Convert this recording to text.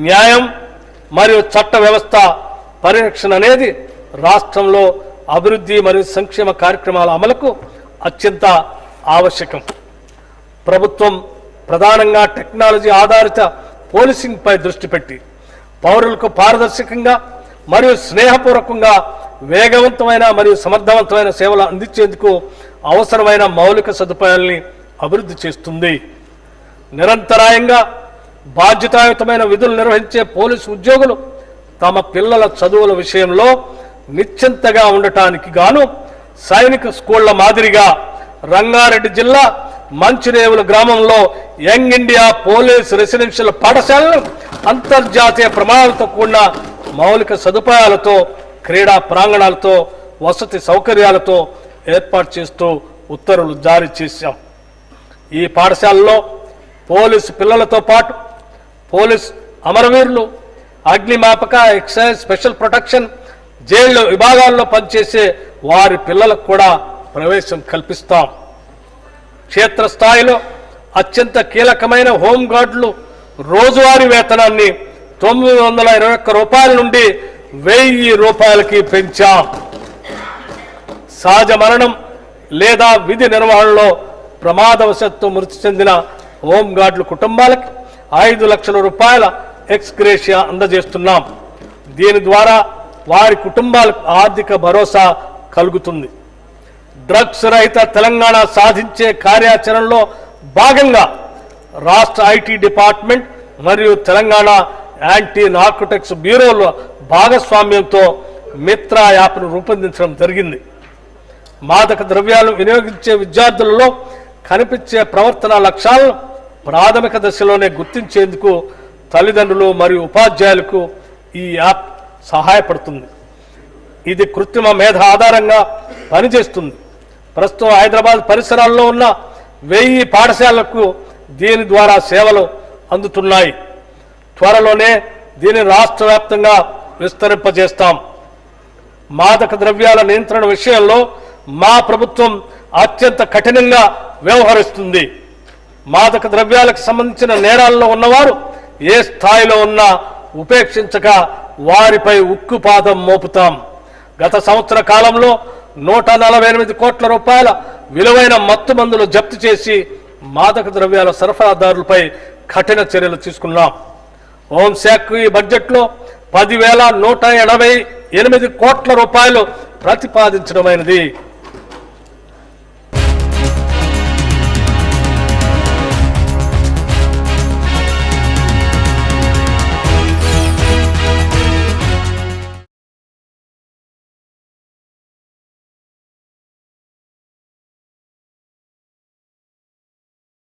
న్యాయం మరియు చట్ట వ్యవస్థ పరిరక్షణ అనేది రాష్ట్రంలో అభివృద్ధి మరియు సంక్షేమ కార్యక్రమాల అమలుకు అత్యంత ఆవశ్యకం. ప్రభుత్వం ప్రధానంగా టెక్నాలజీ ఆధారిత పోలీసింగ్ పై దృష్టి పెట్టి పౌరులకు పారదర్శకంగా మరియు స్నేహపూర్వకంగా వేగవంతమైన మరియు సమర్థవంతమైన సేవలు అందించేందుకు అవసరమైన మౌలిక సదుపాయాల్ని అభివృద్ధి చేస్తుంది. నిరంతరాయంగా బాధ్యతాయుతమైన విధులు నిర్వహించే పోలీసు ఉద్యోగులు తమ పిల్లల చదువుల విషయంలో నిశ్చింతగా ఉండటానికి గాను సైనిక స్కూళ్ల మాదిరిగా రంగారెడ్డి జిల్లా మంచిరేవుల గ్రామంలో యంగ్ ఇండియా పోలీస్ రెసిడెన్షియల్ పాఠశాలను అంతర్జాతీయ ప్రమాణాలతో కూడిన మౌలిక సదుపాయాలతో క్రీడా ప్రాంగణాలతో వసతి సౌకర్యాలతో ఏర్పాటు చేస్తూ ఉత్తర్వులు జారీ చేశాం. ఈ పాఠశాలలో పోలీసు పిల్లలతో పాటు పోలీస్ అమరవీరులు, అగ్నిమాపక, ఎక్సైజ్, స్పెషల్ ప్రొటెక్షన్, జైళ్ల విభాగాల్లో పనిచేసే వారి పిల్లలకు కూడా ప్రవేశం కల్పిస్తాం. క్షేత్రస్థాయిలో అత్యంత కీలకమైన హోంగార్డులు రోజువారీ వేతనాన్ని 921 రూపాయల నుండి 1000 రూపాయలకి పెంచాం. సహజ మరణం లేదా విధి నిర్వహణలో ప్రమాదవశాత్తు మృతి చెందిన హోంగార్డుల కుటుంబాలకి 5 లక్షల రూపాయల ఎక్స్గ్రేషియా అందజేస్తున్నాం. దీని ద్వారా వారి కుటుంబాలకు ఆర్థిక భరోసా కలుగుతుంది. డ్రగ్స్ రహిత తెలంగాణ సాధించే కార్యాచరణలో భాగంగా రాష్ట్ర ఐటీ డిపార్ట్మెంట్ మరియు తెలంగాణ యాంటీ నార్కోటిక్స్ బ్యూరోల భాగస్వామ్యంతో మిత్రా యాప్ను రూపొందించడం జరిగింది. మాదక ద్రవ్యాలను వినియోగించే విద్యార్థులలో కనిపించే ప్రవర్తన లక్ష్యాలను ప్రాథమిక దశలోనే గుర్తించేందుకు తల్లిదండ్రులు మరియు ఉపాధ్యాయులకు ఈ యాప్ సహాయపడుతుంది. ఇది కృత్రిమ మేధ ఆధారంగా పనిచేస్తుంది. ప్రస్తుతం హైదరాబాద్ పరిసరాల్లో ఉన్న 1000 పాఠశాలలకు దీని ద్వారా సేవలు అందుతున్నాయి. త్వరలోనే దీన్ని రాష్ట్ర వ్యాప్తంగా విస్తరింపజేస్తాం. మాదక ద్రవ్యాల నియంత్రణ విషయంలో మా ప్రభుత్వం అత్యంత కఠినంగా వ్యవహరిస్తుంది. మాదక ద్రవ్యాలకు సంబంధించిన నేరాల్లో ఉన్నవారు ఏ స్థాయిలో ఉన్నా ఉపేక్షించక వారిపై ఉక్కుపాదం మోపుతాం. గత సంవత్సర కాలంలో 148 కోట్ల రూపాయల విలువైన మత్తు మందులు జప్తు చేసి మాదక ద్రవ్యాల సరఫరాదారులపై కఠిన చర్యలు తీసుకున్నాం. హోంశాఖ ఈ బడ్జెట్లో 10,188 కోట్ల రూపాయలు ప్రతిపాదించడమైనది.